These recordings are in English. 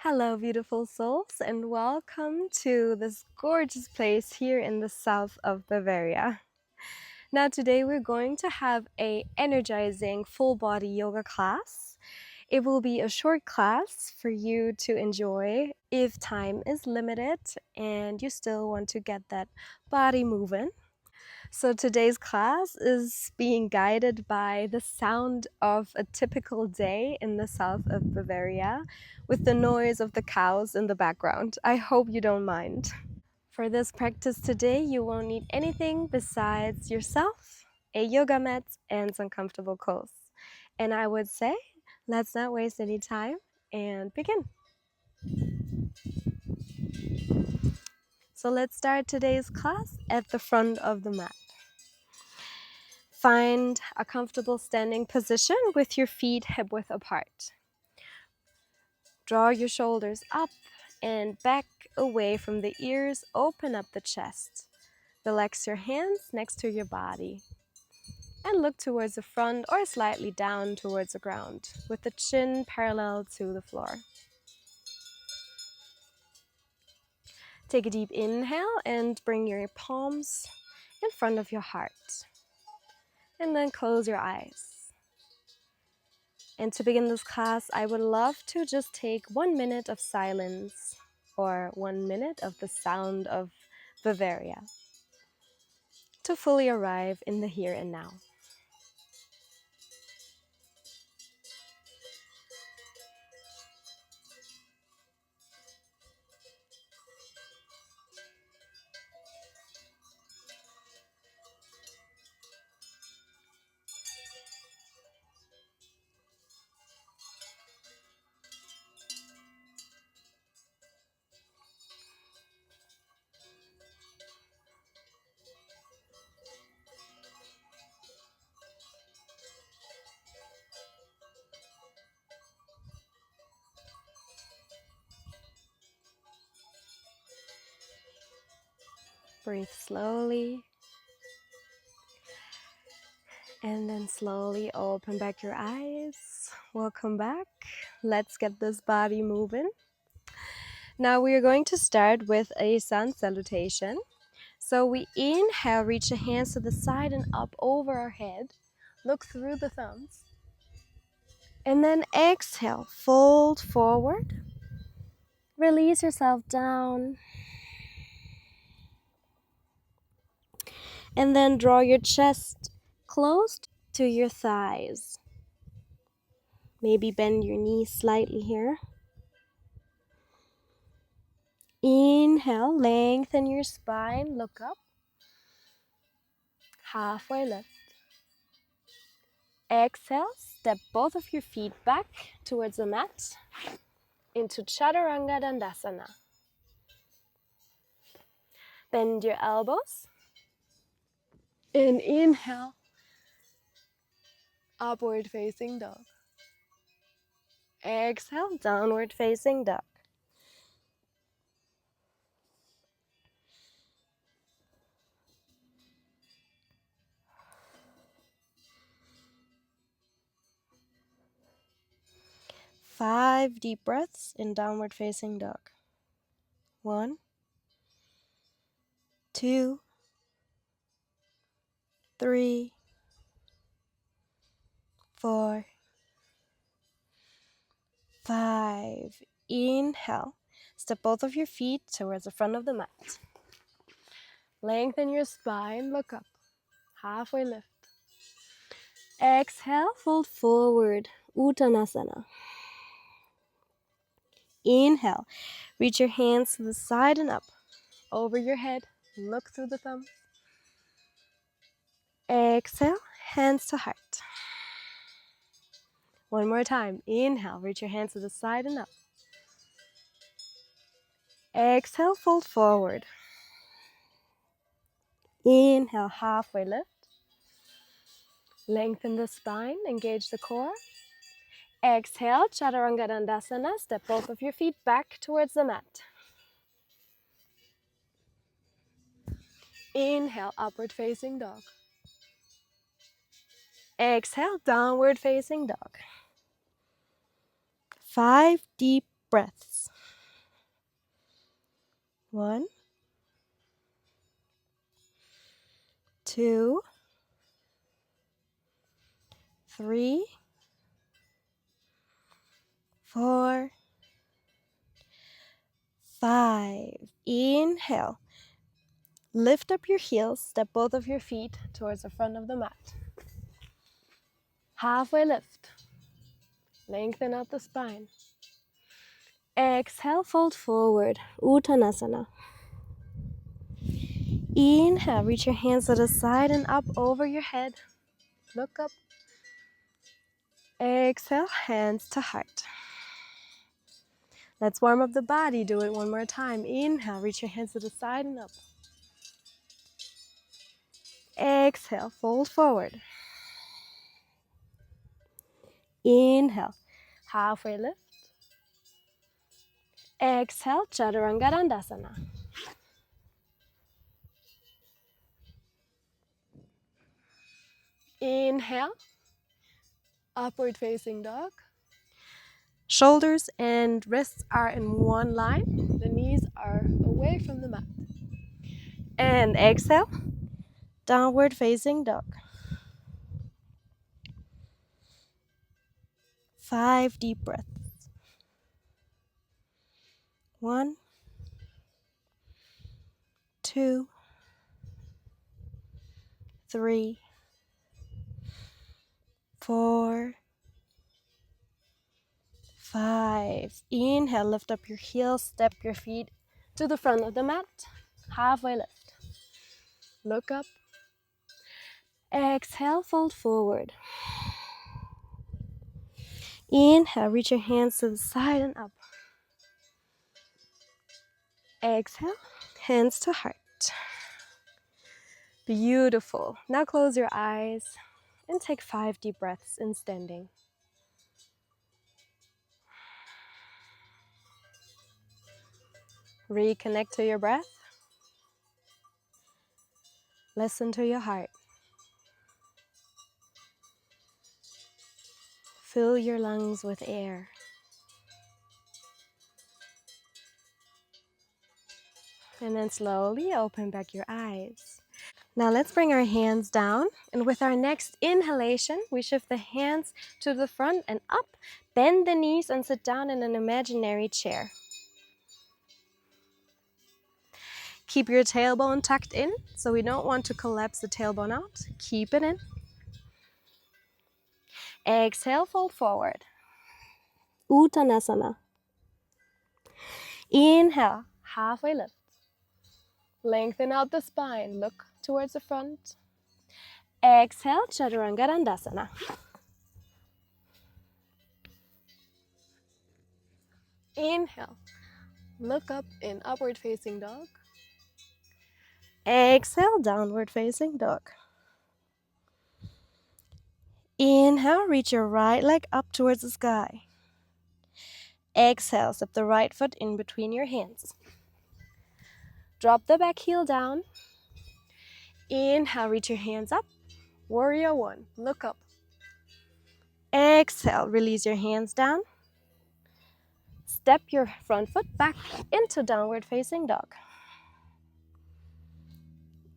Hello, beautiful souls, and welcome to this gorgeous place here in the south of Bavaria. Now, today we're going to have a energizing full body yoga class. It will be a short class for you to enjoy if time is limited and you still want to get that body moving. So today's class is being guided by the sound of a typical day in the south of Bavaria with the noise of the cows in the background. I hope you don't mind. For this practice today, you won't need anything besides yourself, a yoga mat, and some comfortable clothes. And I would say, let's not waste any time and begin. So let's start today's class at the front of the mat. Find a comfortable standing position with your feet hip-width apart. Draw your shoulders up and back away from the ears. Open up the chest. Relax your hands next to your body. And look towards the front or slightly down towards the ground with the chin parallel to the floor. Take a deep inhale and bring your palms in front of your heart. And then close your eyes. And to begin this class, I would love to just take 1 minute of silence or 1 minute of the sound of Bavaria to fully arrive in the here and now. Breathe slowly. And then slowly open back your eyes. Welcome back. Let's get this body moving. Now we are going to start with a sun salutation. So we inhale, reach the hands to the side and up over our head. Look through the thumbs. And then exhale, fold forward. Release yourself down. And then draw your chest close to your thighs. Maybe bend your knees slightly here. Inhale, lengthen your spine, look up. Halfway lift. Exhale, step both of your feet back towards the mat into Chaturanga Dandasana. Bend your elbows. And inhale, upward facing dog. Exhale, downward facing dog. Five deep breaths in downward facing dog. 1, 2, 3, 4, 5. Inhale. Step both of your feet towards the front of the mat. Lengthen your spine, look up. Halfway lift. Exhale, fold forward, Uttanasana. Inhale, reach your hands to the side and up. Over your head, look through the thumbs. Exhale, hands to heart. One more time. Inhale, reach your hands to the side and up. Exhale, fold forward. Inhale, halfway lift. Lengthen the spine, engage the core. Exhale, Chaturanga Dandasana. Step both of your feet back towards the mat. Inhale, upward facing dog. Exhale, downward facing dog. 5 deep breaths. 1, 2, 3, 4, 5. Inhale. Lift up your heels, step both of your feet towards the front of the mat. Halfway lift. Lengthen out the spine. Exhale, fold forward, Uttanasana. Inhale, reach your hands to the side and up over your head. Look up. Exhale, hands to heart. Let's warm up the body. Do it one more time. Inhale, reach your hands to the side and up. Exhale, fold forward. Inhale, halfway lift. Exhale, Chaturanga Dandasana. Inhale, upward facing dog. Shoulders and wrists are in one line. The knees are away from the mat. And exhale, downward facing dog. 5 deep breaths. 1, 2, 3, 4, 5. Inhale, lift up your heels, step your feet to the front of the mat. Halfway lift. Look up. Exhale, fold forward. Inhale, reach your hands to the side and up. Exhale, hands to heart. Beautiful. Now close your eyes and take 5 deep breaths in standing. Reconnect to your breath. Listen to your heart. Fill your lungs with air. And then slowly open back your eyes. Now let's bring our hands down, and with our next inhalation, we shift the hands to the front and up, bend the knees and sit down in an imaginary chair. Keep your tailbone tucked in, so we don't want to collapse the tailbone out. Keep it in. Exhale, fold forward. Uttanasana. Inhale, halfway lift. Lengthen out the spine, look towards the front. Exhale, Chaturanga Dandasana. Inhale, look up in upward facing dog. Exhale, downward facing dog. Inhale, reach your right leg up towards the sky. Exhale, step the right foot in between your hands. Drop the back heel down. Inhale, reach your hands up. Warrior 1, look up. Exhale, release your hands down. Step your front foot back into downward facing dog.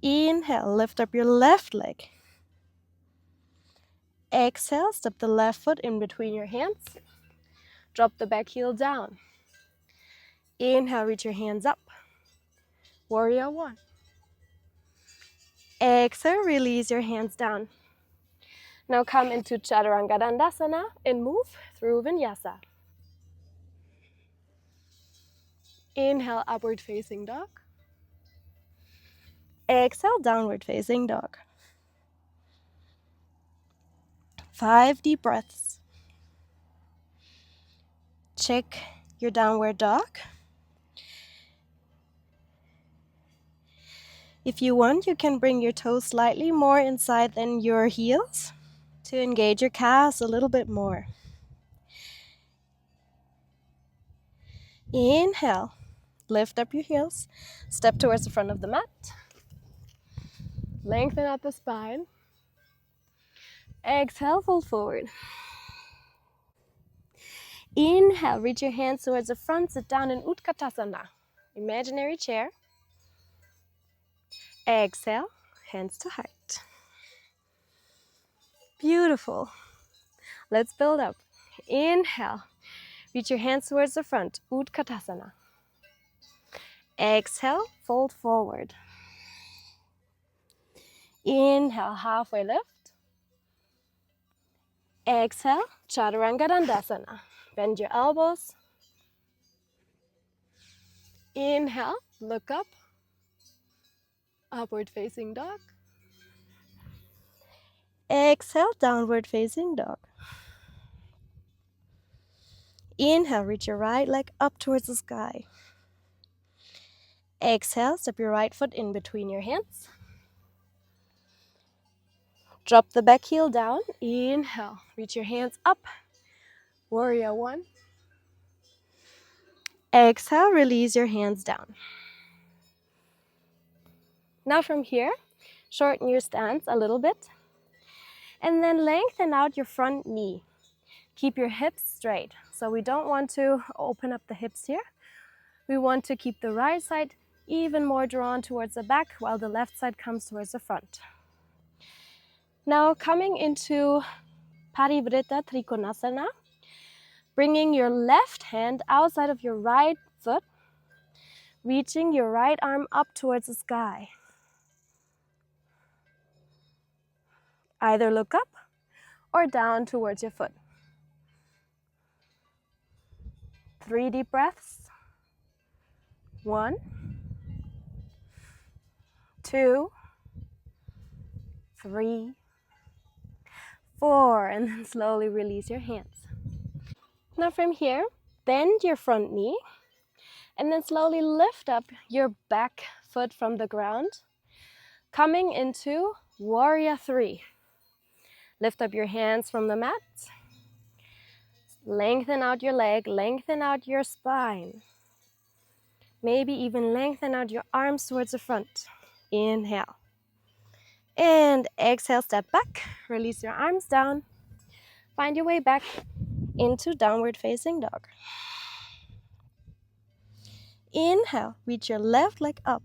Inhale, lift up your left leg. Exhale, step the left foot in between your hands. Drop the back heel down. Inhale, reach your hands up. Warrior 1. Exhale, release your hands down. Now come into Chaturanga Dandasana and move through Vinyasa. Inhale, upward facing dog. Exhale, downward facing dog. 5 deep breaths. Check your downward dog. If you want, you can bring your toes slightly more inside than your heels to engage your calves a little bit more. Inhale, lift up your heels, step towards the front of the mat. Lengthen out the spine. Exhale, fold forward. Inhale, reach your hands towards the front, sit down in Utkatasana. imaginary chair. Exhale, hands to heart. Beautiful. Let's build up. Inhale, reach your hands towards the front, Utkatasana. Exhale, fold forward. Inhale, halfway lift. Exhale, Chaturanga Dandasana. Bend your elbows. Inhale, look up. Upward facing dog. Exhale, downward facing dog. Inhale, reach your right leg up towards the sky. Exhale, step your right foot in between your hands. Drop the back heel down. Inhale, reach your hands up. Warrior one. Exhale, release your hands down. Now from here, shorten your stance a little bit. And then lengthen out your front knee. Keep your hips straight. So we don't want to open up the hips here. We want to keep the right side even more drawn towards the back while the left side comes towards the front. Now coming into Parivrtta Trikonasana, bringing your left hand outside of your right foot, reaching your right arm up towards the sky. Either look up or down towards your foot. 3 deep breaths. 1, 2, 3, 4, and then slowly release your hands. Now from here, bend your front knee and then slowly lift up your back foot from the ground, coming into Warrior 3. Lift up your hands from the mat. Lengthen out your leg, lengthen out your spine. Maybe even lengthen out your arms towards the front. Inhale. And exhale, step back. Release your arms down. Find your way back into downward facing dog. Inhale, reach your left leg up.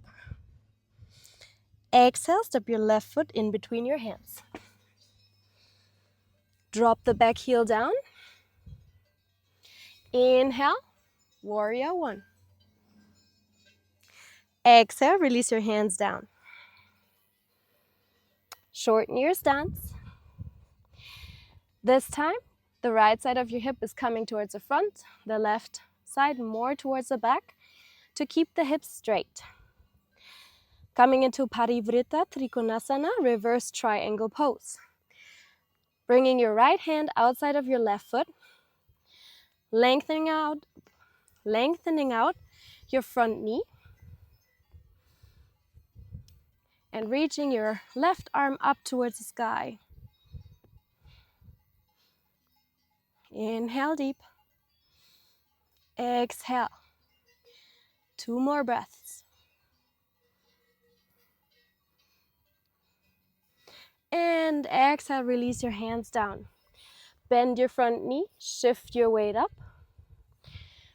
Exhale, step your left foot in between your hands. Drop the back heel down. Inhale, Warrior 1. Exhale, release your hands down. Shorten your stance. This time, the right side of your hip is coming towards the front, the left side more towards the back to keep the hips straight. Coming into Parivrtta Trikonasana, reverse triangle pose. Bringing your right hand outside of your left foot, lengthening out your front knee, and reaching your left arm up towards the sky. Inhale deep. Exhale. 2 more breaths. And exhale, release your hands down. Bend your front knee, shift your weight up.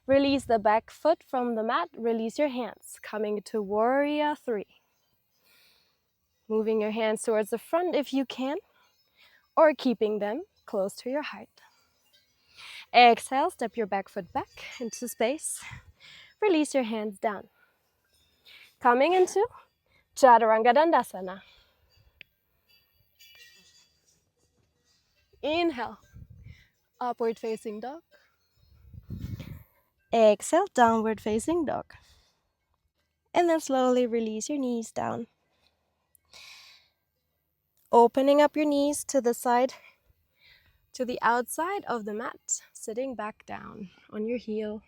Release the back foot from the mat, release your hands. Coming to Warrior 3. Moving your hands towards the front if you can, or keeping them close to your heart. Exhale, step your back foot back into space. Release your hands down. Coming into Chaturanga Dandasana. Inhale, upward facing dog. Exhale, downward facing dog. And then slowly release your knees down. Opening up your knees to the side, to the outside of the mat, sitting back down on your heel.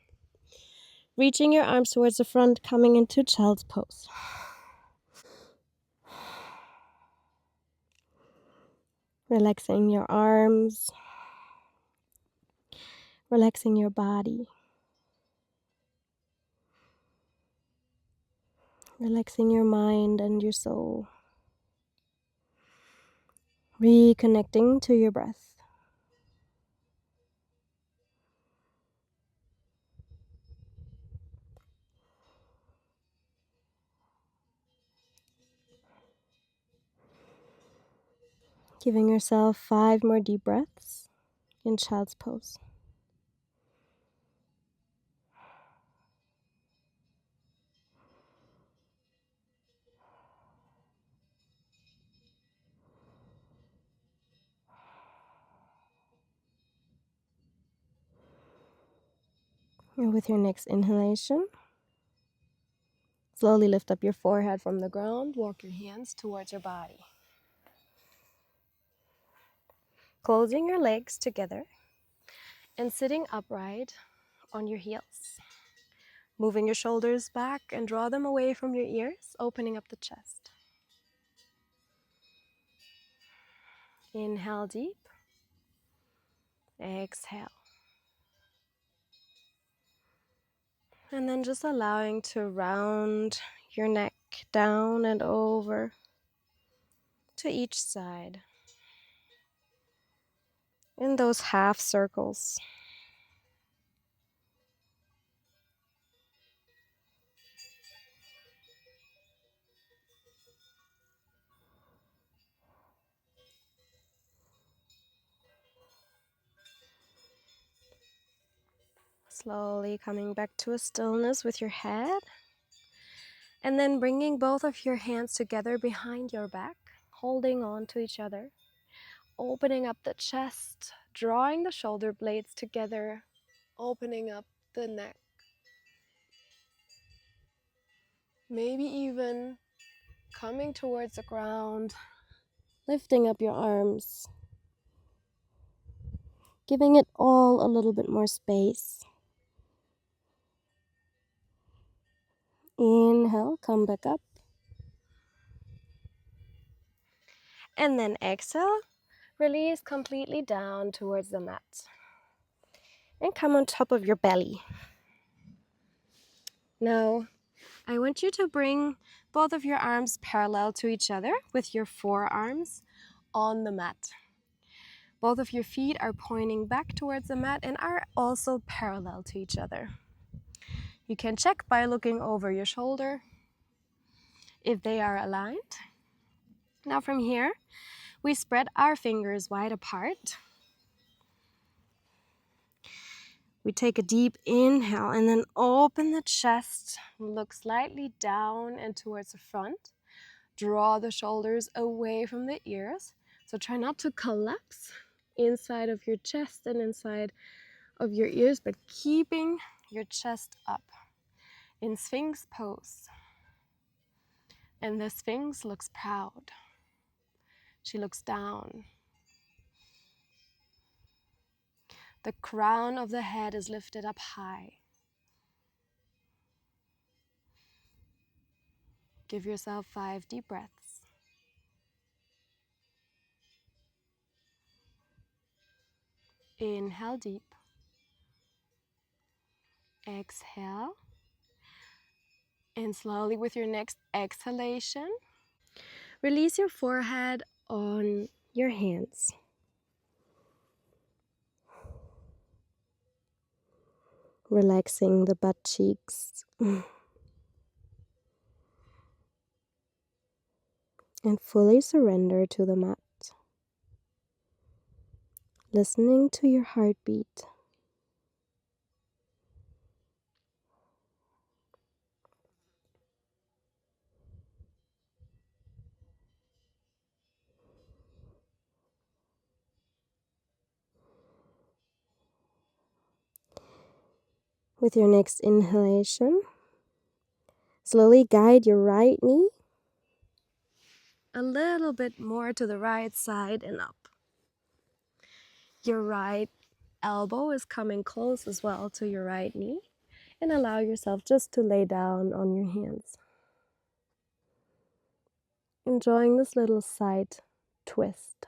Reaching your arms towards the front, coming into child's pose. Relaxing your arms, relaxing your body, relaxing your mind and your soul. Reconnecting to your breath. Giving yourself 5 more deep breaths in child's pose. And with your next inhalation, slowly lift up your forehead from the ground, walk your hands towards your body. Closing your legs together and sitting upright on your heels. Moving your shoulders back and draw them away from your ears, opening up the chest. Inhale deep. Exhale. And then just allowing to round your neck down and over to each side in those half circles. Slowly coming back to a stillness with your head. And then bringing both of your hands together behind your back, holding on to each other. Opening up the chest, drawing the shoulder blades together, opening up the neck. Maybe even coming towards the ground, lifting up your arms, giving it all a little bit more space. Inhale, come back up. And then exhale, release completely down towards the mat. And come on top of your belly. Now, I want you to bring both of your arms parallel to each other with your forearms on the mat. Both of your feet are pointing back towards the mat and are also parallel to each other. You can check by looking over your shoulder if they are aligned. Now from here, we spread our fingers wide apart. We take a deep inhale and then open the chest, look slightly down and towards the front. Draw the shoulders away from the ears. So try not to collapse inside of your chest and inside of your ears, but keeping your chest up in Sphinx pose. And the Sphinx looks proud. She looks down. The crown of the head is lifted up high. Give yourself 5 deep breaths. Inhale deep. Exhale. And slowly with your next exhalation, release your forehead on your hands. Relaxing the butt cheeks. And fully surrender to the mat. Listening to your heartbeat. With your next inhalation, slowly guide your right knee a little bit more to the right side and up. Your right elbow is coming close as well to your right knee, and allow yourself just to lay down on your hands. Enjoying this little side twist.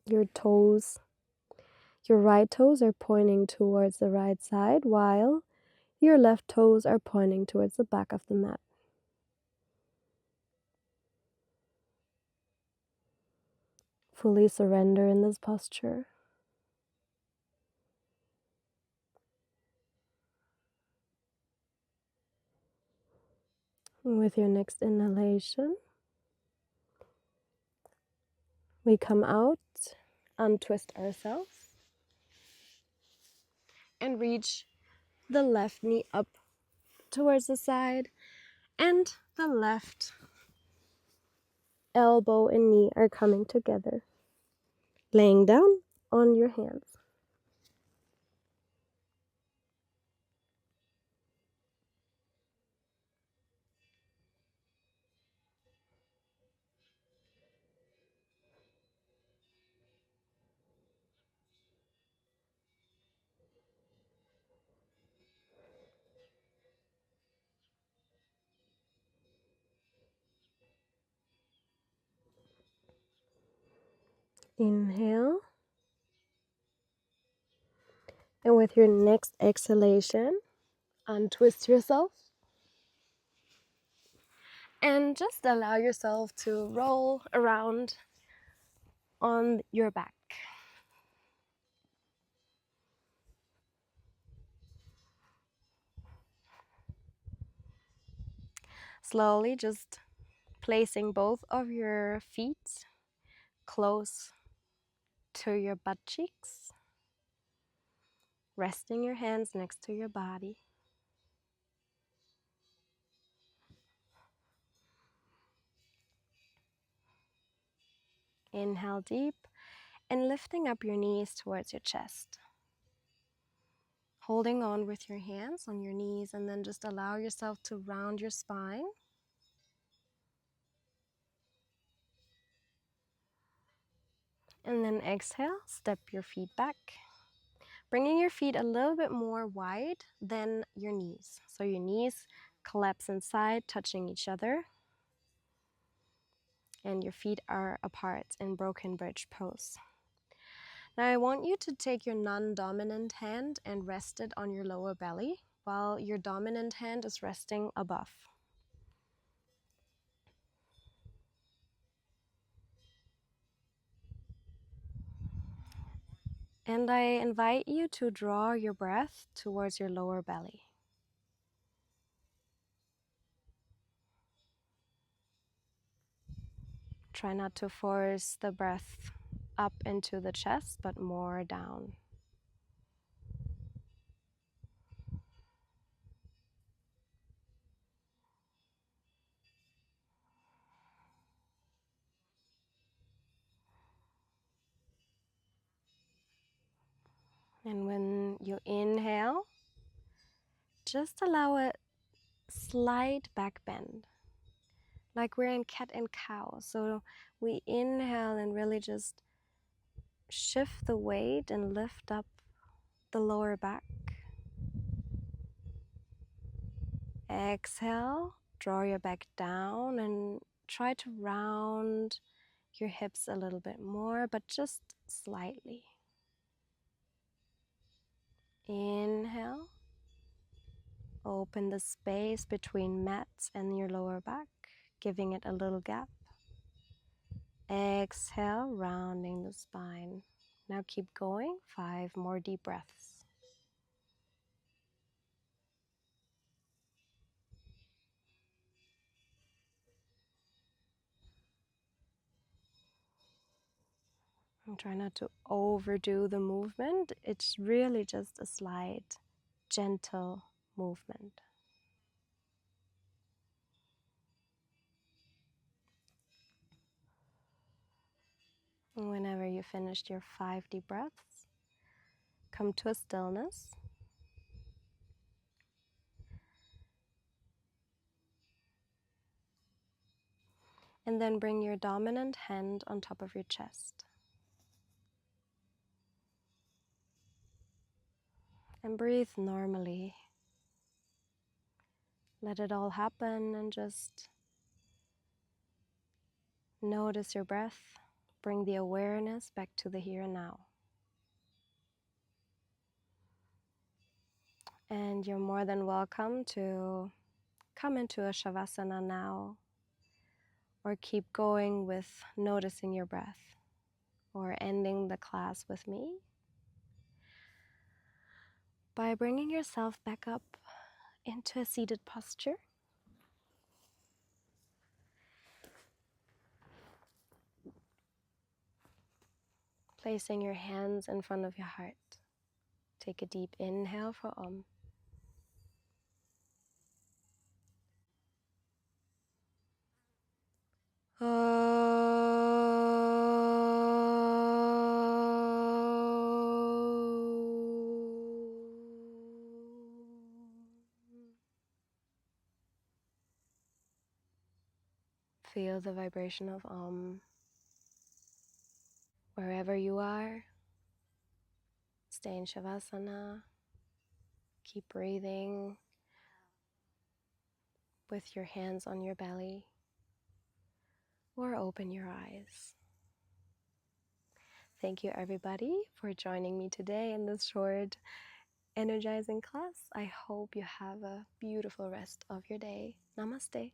Your toes, your right toes are pointing towards the right side, while your left toes are pointing towards the back of the mat. Fully surrender in this posture. With your next inhalation, we come out, untwist ourselves, and reach the left knee up towards the side, and the left elbow and knee are coming together. Laying down on your hands. Inhale. And with your next exhalation, untwist yourself. And just allow yourself to roll around on your back. Slowly just placing both of your feet close to your butt cheeks. Resting your hands next to your body. Inhale deep and lifting up your knees towards your chest. Holding on with your hands on your knees, and then just allow yourself to round your spine. And then exhale, step your feet back. Bringing your feet a little bit more wide than your knees. So your knees collapse inside, touching each other. And your feet are apart in broken bridge pose. Now I want you to take your non-dominant hand and rest it on your lower belly, while your dominant hand is resting above. And I invite you to draw your breath towards your lower belly. Try not to force the breath up into the chest, but more down. And when you inhale, just allow a slight back bend, like we're in cat and cow. So we inhale and really just shift the weight and lift up the lower back. Exhale, draw your back down and try to round your hips a little bit more, but just slightly. Inhale, open the space between mats and your lower back, giving it a little gap. Exhale, rounding the spine. Now keep going, 5 more deep breaths. And try not to overdo the movement. It's really just a slight, gentle movement. And whenever you finished your 5 deep breaths, come to a stillness. And then bring your dominant hand on top of your chest. And breathe normally. Let it all happen and just notice your breath. Bring the awareness back to the here and now. And you're more than welcome to come into a Savasana now, or keep going with noticing your breath, or ending the class with me by bringing yourself back up into a seated posture. Placing your hands in front of your heart. Take a deep inhale for Om. Feel the vibration of Om wherever you are. Stay in Savasana. Keep breathing with your hands on your belly, or open your eyes. Thank you everybody for joining me today in this short energizing class. I hope you have a beautiful rest of your day. Namaste.